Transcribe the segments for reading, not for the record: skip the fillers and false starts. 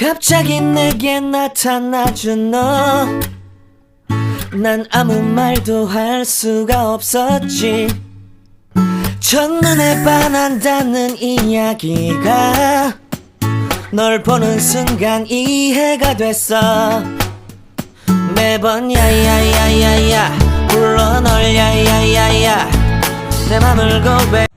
갑자기 내게 나타나준 너, 난 아무 말도 할 수가 없었지. 첫눈에 반한다는 이야기가 널 보는 순간 이해가 됐어. 매번 야야야야야 불러 널 야야야야 내 맘을 고백.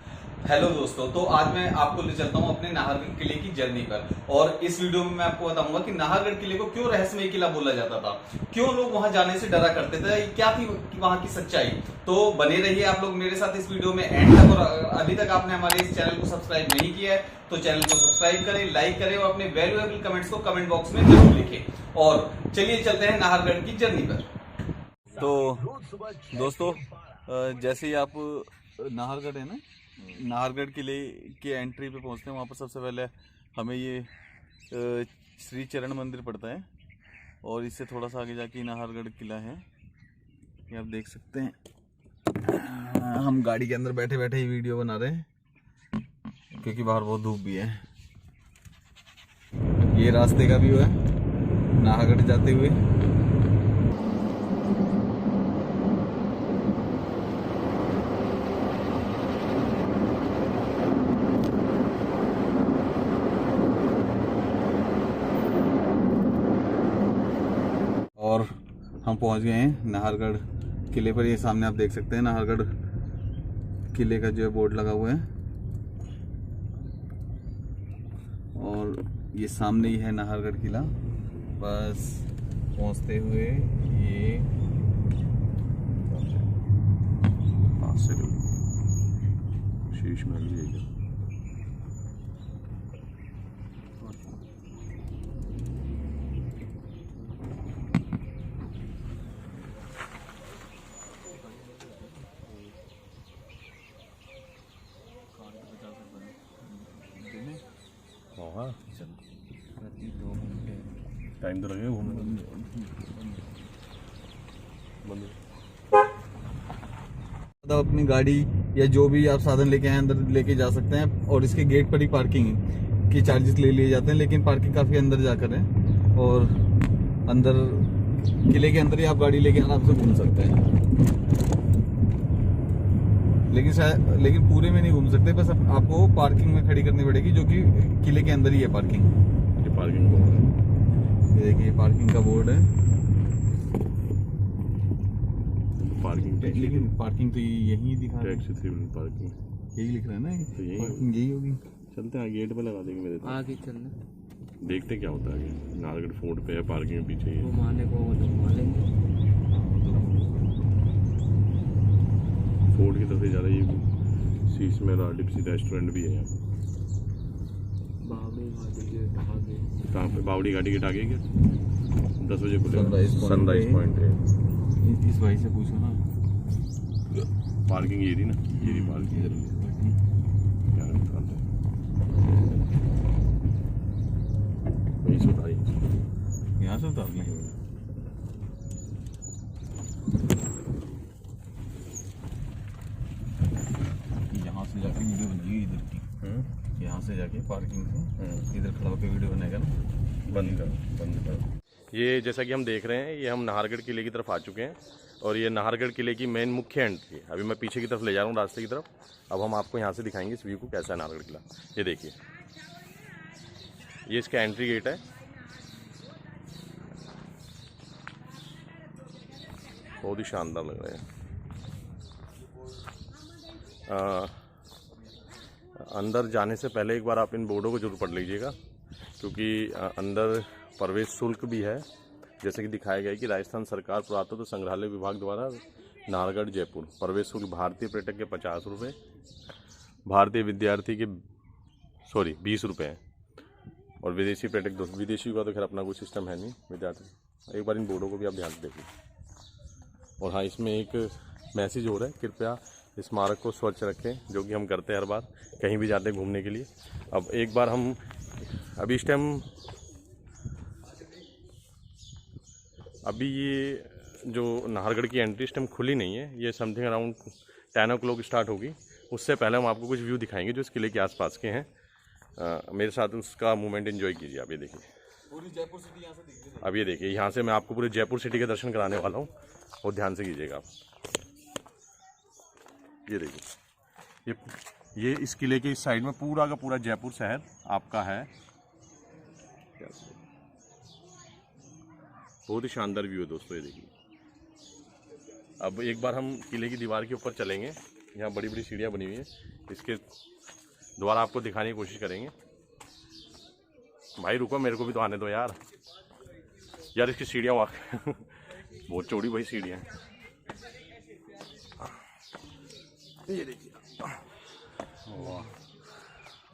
Hello दोस्तों, तो आज मैं आपको ले चलता हूं अपने नाहरगढ़ किले की जर्नी पर। और इस वीडियो में मैं आपको बताऊंगा कि नाहरगढ़ किले को क्यों रहस्यमय किला बोला जाता था, क्यों लोग वहां जाने से डरा करते थे, क्या थी वहां की सच्चाई। तो बने रहिए आप लोग मेरे साथ इस वीडियो में एंड तक। और अभी तक आपने हमारे इस चैनल को सब्सक्राइब नहीं किया है तो चैनल को सब्सक्राइब करें, लाइक करें और अपने वैल्यूएबल कमेंट्स को कमेंट बॉक्स में जरूर लिखें। और चलिए चलते हैं नाहरगढ़ की जर्नी पर। तो दोस्तों, जैसे ही आप नाहरगढ़ है ना, नाहरगढ़ किले की एंट्री पे पहुंचते हैं, वहाँ पर सबसे पहले हमें ये श्री चरण मंदिर पड़ता है। और इससे थोड़ा सा आगे जाके नाहरगढ़ किला है, ये आप देख सकते हैं। हम गाड़ी के अंदर बैठे बैठे ही वीडियो बना रहे हैं क्योंकि बाहर बहुत धूप भी है। ये रास्ते का व्यू है नाहरगढ़ जाते हुए। और हम पहुंच गए हैं नाहरगढ़ किले पर। ये सामने आप देख सकते हैं नाहरगढ़ किले का जो है बोर्ड लगा हुआ है। और ये सामने ही है नाहरगढ़ किला। बस पहुंचते हुए ये शीश महल भी है। टाइम तो लगेगा घूमने में। अपनी गाड़ी या जो भी आप साधन लेके आए अंदर लेके जा सकते हैं। और इसके गेट पर ही पार्किंग की चार्जेस ले लिए जाते हैं, लेकिन पार्किंग काफ़ी अंदर जाकर है। और अंदर किले के अंदर ही आप गाड़ी लेके आराम से घूम सकते हैं। लेकिन पूरे में नहीं घूम सकते, बस आपको पार्किंग में खड़ी करनी पड़ेगी, जो कि किले के अंदर ही है पार्किंग। ये पार्किंग बोर्ड है, ये देखिए पार्किंग का बोर्ड है। पार्किंग लेकिन पार्किंग तो यही दिखा रहा है, पार्किंग यही लिख रहा है ना, तो यही पार्किंग यही होगी। चलते हैं गेट पे लगा देंगे मेरे तो। आगे चलना, देखते क्या होता है आगे। नाहरगढ़ फोर्ट पे है, पार्किंग पीछे ही है। घुमाने को फोर्ट की तरफ से जा रही है। शीश में आर्टिफिशियल रेस्टोरेंट भी है यहाँ पे। कहाँ पे? बावड़ी घाटी गेट आगे क्या 10 बजे खुलेगा? सनराइज पॉइंट है। इस भाई से पूछो ना, पार्किंग ये रही ना, ये रही पार्किंग। यहाँ से उतार लेंगे। यहाँ से जाके वीडियो बनेगी इधर की। यहाँ से जाके पार्किंग से इधर खड़ा होकर वीडियो बनेगा ना। बंद कर। ये जैसा कि हम देख रहे हैं, ये हम नाहरगढ़ किले की तरफ आ चुके हैं। और ये नाहरगढ़ किले की मेन मुख्य एंट्री है। अभी मैं पीछे की तरफ ले जा रहा हूँ, रास्ते की तरफ। अब हम आपको यहाँ से दिखाएंगे इस व्यू को, कैसा है नाहरगढ़ किला। ये देखिए, ये इसका एंट्री गेट है। बहुत ही शानदार लग रहा है। अंदर जाने से पहले एक बार आप इन बोर्डों को जरूर पढ़ लीजिएगा, क्योंकि अंदर प्रवेश शुल्क भी है। जैसे कि दिखाया गया है कि राजस्थान सरकार पुरातत्व संग्रहालय विभाग द्वारा नाहरगढ़ जयपुर प्रवेश शुल्क भारतीय पर्यटक के 50 रुपये, भारतीय विद्यार्थी के 20 रुपये हैं। और विदेशी पर्यटक 2। विदेशी का तो खैर अपना कोई सिस्टम है नहीं, विद्यार्थी। एक बार इन बोर्डों को भी आप ध्यान से देखिए। और हाँ, इसमें एक मैसेज हो रहा है, कृपया स्मारक को स्वच्छ रखें, जो कि हम करते हैं हर बार कहीं भी जाते हैं घूमने के लिए। अब एक बार हम अभी इस टाइम ये जो नाहरगढ़ की एंट्री इस टाइम खुली नहीं है। ये समथिंग अराउंड 10 o'clock स्टार्ट होगी। उससे पहले हम आपको कुछ व्यू दिखाएंगे जो इस किले के आसपास के हैं। मेरे साथ उसका मूवमेंट एंजॉय कीजिए आप। ये देखिए, पूरी जयपुर सिटी यहाँ से दिख रही है। अब ये देखिए, यहाँ से मैं आपको पूरे जयपुर सिटी के दर्शन कराने वाला हूँ, और ध्यान से कीजिएगा आप। ये देखिए, ये इस किले के इस साइड में पूरा का पूरा जयपुर शहर आपका है। बहुत ही शानदार व्यू है दोस्तों, ये देखिए। अब एक बार हम किले की दीवार के ऊपर चलेंगे, यहाँ बड़ी बड़ी सीढ़ियाँ बनी हुई है, इसके द्वारा आपको दिखाने की कोशिश करेंगे। भाई रुको, मेरे को भी तो आने दो यार। यार इसकी सीढ़ियाँ वाकई बहुत चौड़ी भाई सीढ़ियाँ। ये देखिए,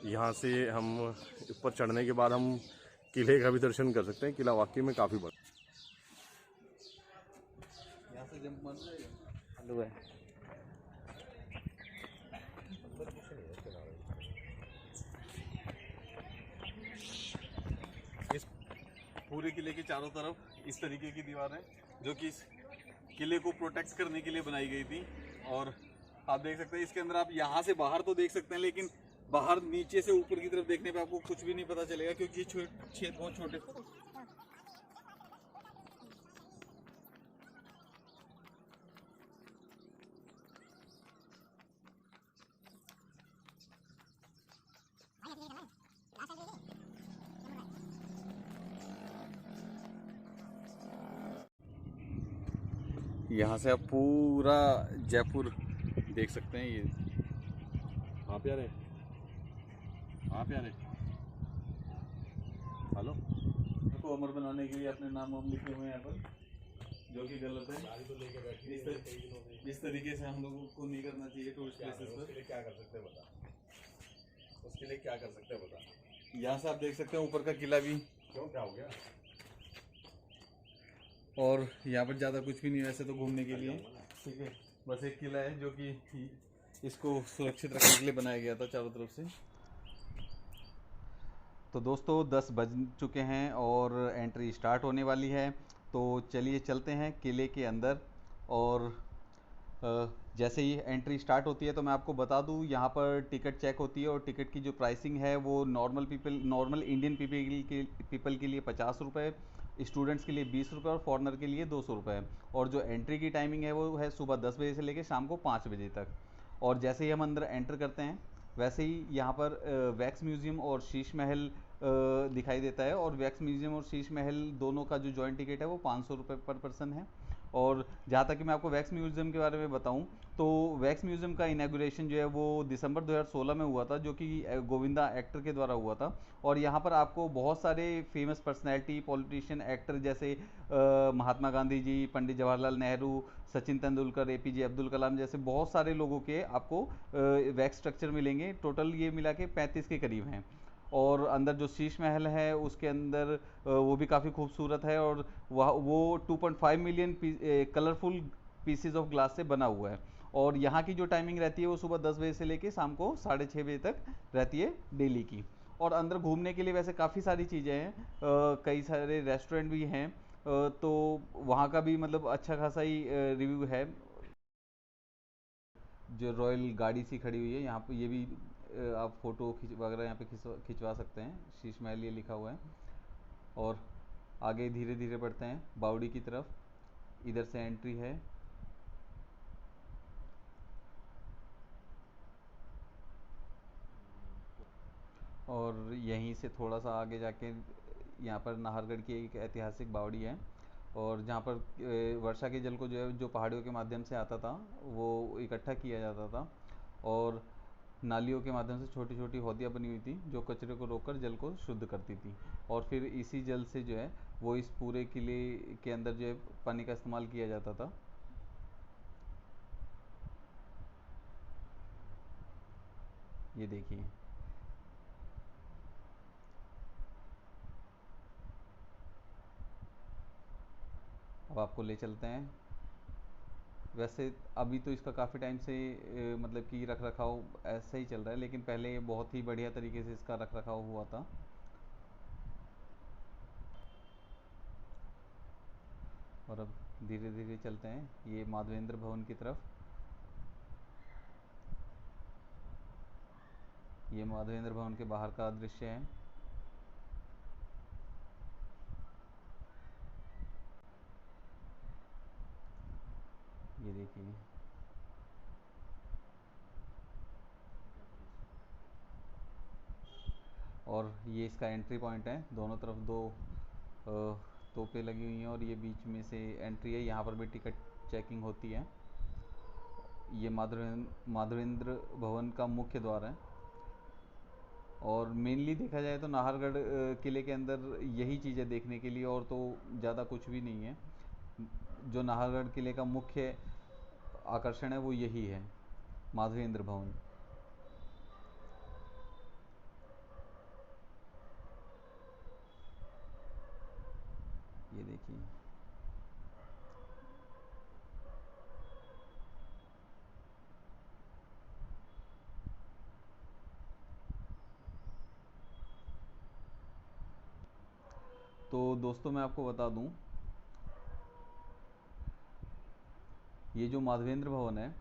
यहाँ से हम ऊपर चढ़ने के बाद हम किले का भी दर्शन कर सकते हैं। किला वाकई में काफ़ी बड़ा। यहाँ से जंप मार जाएगा। हेलो है। इस पूरे किले के चारों तरफ इस तरीके की दीवार है, जो कि इस किले को प्रोटेक्ट करने के लिए बनाई गई थी। और आप देख सकते हैं इसके अंदर, आप यहाँ से बाहर तो देख सकते हैं, लेकिन बाहर नीचे से ऊपर की तरफ देखने पे आपको कुछ भी नहीं पता चलेगा, क्योंकि छेद बहुत छोटे। यहाँ से आप पूरा जयपुर देख सकते हैं। ये आप यार, आप यार, हेलो। को अमर बनाने के लिए अपने नाम वाम लिखे हुए हैं यहाँ पर, जो कि गलत है। इस तरीके से हम लोगों को नहीं करना चाहिए टूरिस्ट प्लेसेस पर। क्या कर सकते हैं बता, उसके लिए क्या कर सकते हैं बता। यहाँ से आप देख सकते हैं ऊपर का किला भी, क्यों, क्या हो गया? और यहाँ पर ज़्यादा कुछ भी नहीं वैसे तो घूमने के लिए, ठीक है। बस एक किला है जो कि इसको सुरक्षित रखने के लिए बनाया गया था चारों तरफ से। तो दोस्तों 10 बज चुके हैं और एंट्री स्टार्ट होने वाली है, तो चलिए चलते हैं किले के अंदर। और जैसे ही एंट्री स्टार्ट होती है तो मैं आपको बता दूं, यहाँ पर टिकट चेक होती है, और टिकट की जो प्राइसिंग है वो नॉर्मल इंडियन पीपल के लिए 50 रुपये, स्टूडेंट्स के लिए 20 रुपये और फॉरेनर के लिए 200 रुपये। और जो एंट्री की टाइमिंग है वो है सुबह 10 बजे से लेकर शाम को 5 बजे तक। और जैसे ही हम अंदर एंटर करते हैं वैसे ही यहाँ पर वैक्स म्यूज़ियम और शीश महल दिखाई देता है। और वैक्स म्यूज़ियम और शीश महल दोनों का जो जॉइंट टिकट है वो 500 रुपये पर पर्सन है। और जहाँ तक कि मैं आपको वैक्स म्यूज़ियम के बारे में बताऊं, तो वैक्स म्यूज़ियम का इनॉग्रेशन जो है वो दिसंबर 2016 में हुआ था, जो कि गोविंदा एक्टर के द्वारा हुआ था। और यहाँ पर आपको बहुत सारे फेमस पर्सनैलिटी, पॉलिटिशियन, एक्टर जैसे महात्मा गांधी जी, पंडित जवाहरलाल नेहरू, सचिन तेंदुलकर, एपीजे अब्दुल कलाम जैसे बहुत सारे लोगों के आपको वैक्स स्ट्रक्चर मिलेंगे। टोटल ये मिला के 35 के करीब हैं। और अंदर जो शीश महल है उसके अंदर वो भी काफ़ी खूबसूरत है, और वह वो 2.5 million colourful PCs of glass से बना हुआ है। और यहाँ की जो टाइमिंग रहती है वो सुबह 10 बजे से लेके शाम को 6:30 बजे तक रहती है डेली की। और अंदर घूमने के लिए वैसे काफ़ी सारी चीज़ें हैं, कई सारे रेस्टोरेंट भी हैं, तो वहाँ का भी मतलब अच्छा खासा ही रिव्यू है। जो रॉयल गाड़ी सी खड़ी हुई है यहाँ पे, ये भी आप फोटो खिंच वगैरह यहाँ पे खिंचवा सकते हैं। शीश महल ये लिखा हुआ है। और आगे धीरे धीरे बढ़ते हैं बावड़ी की तरफ, इधर से एंट्री है। और यहीं से थोड़ा सा आगे जाके यहाँ पर नाहरगढ़ की एक ऐतिहासिक बावड़ी है, और जहाँ पर वर्षा के जल को जो है जो पहाड़ियों के माध्यम से आता था वो इकट्ठा किया जाता था, और नालियों के माध्यम से छोटी छोटी हौदियाँ बनी हुई थी जो कचरे को रोककर जल को शुद्ध करती थी। और फिर इसी जल से जो है वो इस पूरे किले के अंदर जो है पानी का इस्तेमाल किया जाता था। ये देखिए, अब आपको ले चलते हैं। वैसे अभी तो इसका काफ़ी टाइम से मतलब कि रख रखाव ऐसा ही चल रहा है, लेकिन पहले बहुत ही बढ़िया तरीके से इसका रख रखाव हुआ था। और अब धीरे धीरे चलते हैं ये माधवेंद्र भवन की तरफ। ये माधवेंद्र भवन के बाहर का दृश्य है। देखिए, और ये इसका एंट्री पॉइंट है। दोनों तरफ दो तोपें लगी हुई हैं और ये बीच में से एंट्री है। यहाँ पर भी टिकट चेकिंग होती है। ये माधवेंद्र भवन का मुख्य द्वार है। और मेनली देखा जाए तो नाहरगढ़ किले के अंदर यही चीज़ें देखने के लिए, और तो ज़्यादा कुछ भी नहीं है। जो नाहरगढ़ किले का मुख्य आकर्षण है वो यही है, माधवेंद्र भवन। ये देखिए, तो दोस्तों मैं आपको बता दूं, ये जो माधवेंद्र भवन है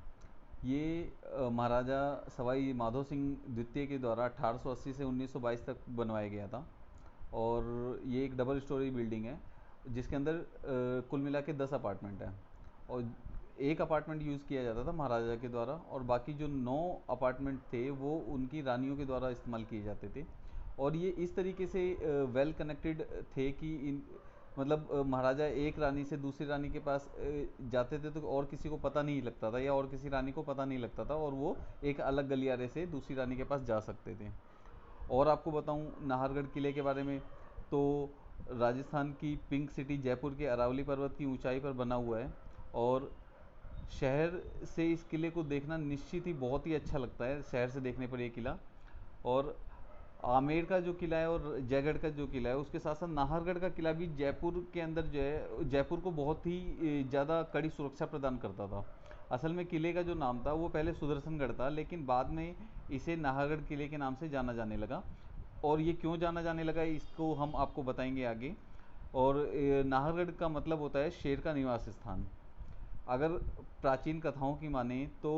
ये महाराजा सवाई माधो सिंह द्वितीय के द्वारा 1880 से 1922 तक बनवाया गया था। और ये एक डबल स्टोरी बिल्डिंग है जिसके अंदर कुल मिला के 10 अपार्टमेंट हैं। और एक अपार्टमेंट यूज़ किया जाता था महाराजा के द्वारा, और बाकी जो 9 अपार्टमेंट थे वो उनकी रानियों के द्वारा इस्तेमाल किए जाते थे। और ये इस तरीके से वेल कनेक्टेड थे कि इन मतलब महाराजा एक रानी से दूसरी रानी के पास जाते थे तो और किसी को पता नहीं लगता था, या और किसी रानी को पता नहीं लगता था, और वो एक अलग गलियारे से दूसरी रानी के पास जा सकते थे। और आपको बताऊं नाहरगढ़ किले के बारे में, तो राजस्थान की पिंक सिटी जयपुर के अरावली पर्वत की ऊंचाई पर बना हुआ है। और शहर से इस किले को देखना निश्चित ही बहुत ही अच्छा लगता है, शहर से देखने पर ये किला। और आमेर का जो किला है और जयगढ़ का जो किला है उसके साथ साथ नाहरगढ़ का किला भी जयपुर के अंदर जो है जयपुर को बहुत ही ज़्यादा कड़ी सुरक्षा प्रदान करता था। असल में किले का जो नाम था वो पहले सुदर्शनगढ़ था, लेकिन बाद में इसे नाहरगढ़ किले के नाम से जाना जाने लगा। और ये क्यों जाना जाने लगा इसको हम आपको बताएंगे आगे। और नाहरगढ़ का मतलब होता है शेर का निवास स्थान। अगर प्राचीन कथाओं की माने तो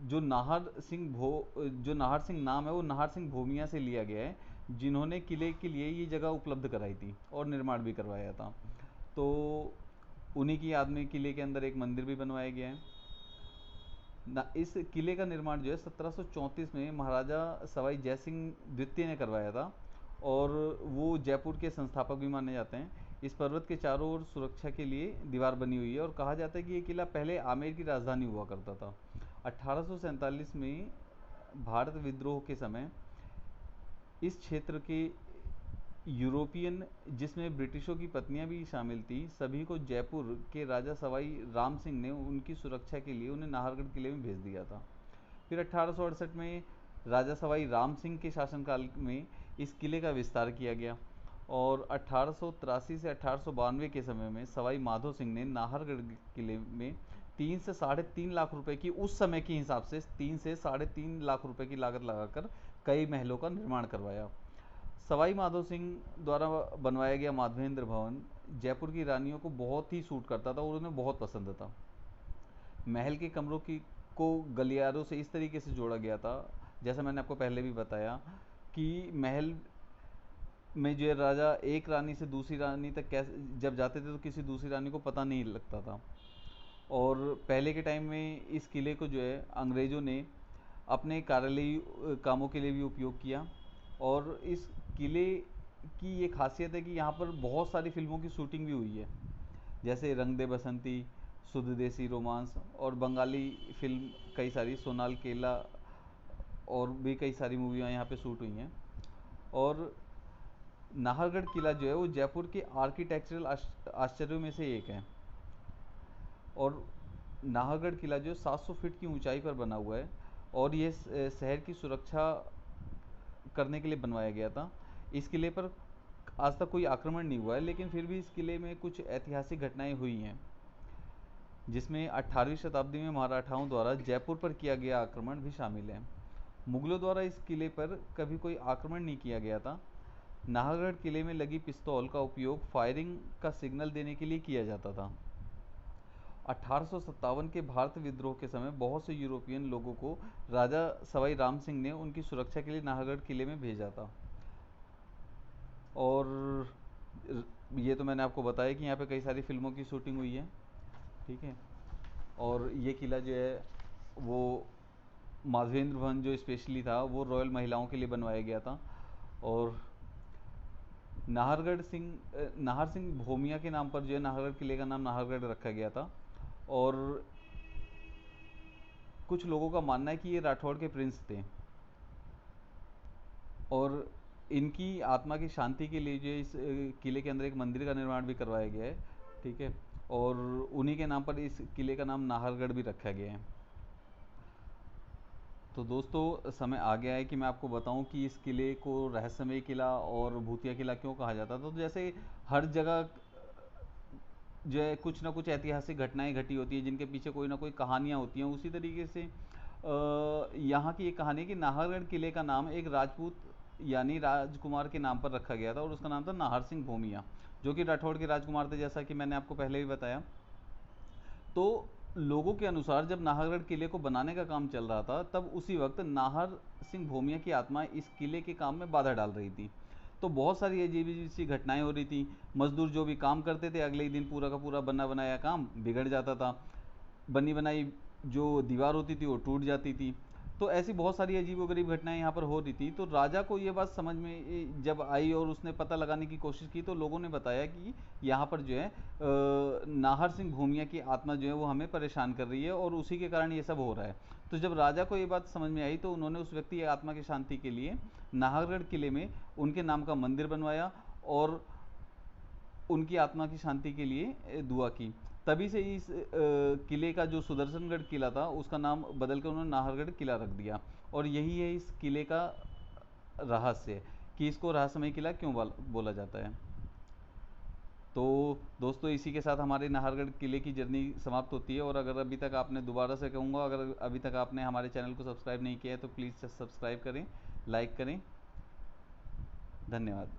जो जो नाहर सिंह नाम है वो नाहर सिंह भूमिया से लिया गया है, जिन्होंने किले के लिए ये जगह उपलब्ध कराई थी और निर्माण भी करवाया था। तो उन्हीं की याद में किले के अंदर एक मंदिर भी बनवाया गया है ना। इस किले का निर्माण जो है 1734 में महाराजा सवाई जयसिंह द्वितीय ने करवाया था, और वो जयपुर के संस्थापक भी माने जाते हैं। इस पर्वत के चारों ओर सुरक्षा के लिए दीवार बनी हुई है, और कहा जाता है कि ये किला पहले आमेर की राजधानी हुआ करता था। 1847 में भारत विद्रोह के समय इस क्षेत्र के यूरोपियन, जिसमें ब्रिटिशों की पत्नियां भी शामिल थी, सभी को जयपुर के राजा सवाई राम सिंह ने उनकी सुरक्षा के लिए उन्हें नाहरगढ़ किले में भेज दिया था। फिर 1868 में राजा सवाई राम सिंह के शासनकाल में इस किले का विस्तार किया गया, और 1883 से 1892 के समय में सवाई माधो सिंह ने नाहरगढ़ किले में 3 से 3.5 लाख रुपए की, उस समय के हिसाब से 3 से 3.5 लाख रुपए की लागत लगाकर कई महलों का निर्माण करवाया। सवाई माधो सिंह द्वारा बनवाया गया माधवेंद्र भवन जयपुर की रानियों को बहुत ही सूट करता था और उन्हें बहुत पसंद था। महल के कमरों की को गलियारों से इस तरीके से जोड़ा गया था, जैसा मैंने आपको पहले भी बताया कि महल में जो है राजा एक रानी से दूसरी रानी तक कैसे जब जाते थे तो किसी दूसरी रानी को पता नहीं लगता था। और पहले के टाइम में इस किले को जो है अंग्रेज़ों ने अपने कार्यालयी कामों के लिए भी उपयोग किया। और इस किले की ये खासियत है कि यहाँ पर बहुत सारी फिल्मों की शूटिंग भी हुई है, जैसे रंग दे बसंती, शुद्ध देसी रोमांस, और बंगाली फिल्म कई सारी, सोनाल केला, और भी कई सारी मूवियाँ यहाँ पे शूट हुई हैं। और नाहरगढ़ किला जो है वो जयपुर के आर्किटेक्चरल आश्चर्यों में से एक है। और नाहरगढ़ किला जो 700 फीट की ऊंचाई पर बना हुआ है, और ये शहर की सुरक्षा करने के लिए बनवाया गया था। इस किले पर आज तक कोई आक्रमण नहीं हुआ है, लेकिन फिर भी इस किले में कुछ ऐतिहासिक घटनाएं हुई हैं, जिसमें 18वीं शताब्दी में मराठाओं द्वारा जयपुर पर किया गया आक्रमण भी शामिल है। मुगलों द्वारा इस किले पर कभी कोई आक्रमण नहीं किया गया था। नाहरगढ़ किले में लगी पिस्तौल का उपयोग फायरिंग का सिग्नल देने के लिए किया जाता था। 1857 के भारत विद्रोह के समय बहुत से यूरोपियन लोगों को राजा सवाई राम सिंह ने उनकी सुरक्षा के लिए नाहरगढ़ किले में भेजा था। और ये तो मैंने आपको बताया कि यहाँ पे कई सारी फिल्मों की शूटिंग हुई है, ठीक है। और ये किला जो है वो माधवेंद्र भवन जो स्पेशली था वो रॉयल महिलाओं के लिए बनवाया गया था। और नाहर सिंह भूमिया के नाम पर जो है नाहरगढ़ किले का नाम नाहरगढ़ रखा गया था। और कुछ लोगों का मानना है कि ये राठौड़ के प्रिंस थे और इनकी आत्मा की शांति के लिए जो इस किले के अंदर एक मंदिर का निर्माण भी करवाया गया है, ठीक है। और उन्हीं के नाम पर इस किले का नाम नाहरगढ़ भी रखा गया है। तो दोस्तों समय आ गया है कि मैं आपको बताऊं कि इस किले को रहस्यमय किला और भूतिया किला क्यों कहा जाता था। तो जैसे हर जगह जो है कुछ ना कुछ ऐतिहासिक घटनाएं घटी होती है जिनके पीछे कोई ना कोई कहानियां होती हैं, उसी तरीके से यहाँ की एक कहानी है कि नाहरगढ़ किले का नाम एक राजपूत यानी राजकुमार के नाम पर रखा गया था और उसका नाम था नाहर सिंह भूमिया, जो कि राठौड़ के राजकुमार थे, जैसा कि मैंने आपको पहले भी बताया। तो लोगों के अनुसार जब नाहरगढ़ किले को बनाने का काम चल रहा था तब उसी वक्त नाहर सिंह भूमिया की आत्मा इस किले के काम में बाधा डाल रही थी। तो बहुत सारी अजीब सी घटनाएं हो रही थी। मजदूर जो भी काम करते थे अगले ही दिन पूरा का पूरा बना बनाया काम बिगड़ जाता था, बनी बनाई जो दीवार होती थी वो टूट जाती थी। तो ऐसी बहुत सारी अजीबोगरीब घटनाएं यहाँ पर हो रही थी। तो राजा को ये बात समझ में जब आई और उसने पता लगाने की कोशिश की तो लोगों ने बताया कि यहाँ पर जो है नाहर सिंह भूमिया की आत्मा जो है वो हमें परेशान कर रही है और उसी के कारण ये सब हो रहा है। तो जब राजा को ये बात समझ में आई तो उन्होंने उस व्यक्ति की आत्मा की शांति के लिए नाहरगढ़ किले में उनके नाम का मंदिर बनवाया और उनकी आत्मा की शांति के लिए दुआ की। तभी से इस किले का जो सुदर्शनगढ़ किला था उसका नाम बदल कर उन्होंने नाहरगढ़ किला रख दिया। और यही है इस किले का रहस्य कि इसको रहस्यमय किला क्यों बोला जाता है। तो दोस्तों इसी के साथ हमारे नाहरगढ़ किले की जर्नी समाप्त होती है। और अगर अभी तक आपने दोबारा से कहूँगा, अगर अभी तक आपने हमारे चैनल को सब्सक्राइब नहीं किया है तो प्लीज़ सब्सक्राइब करें, लाइक करें। धन्यवाद।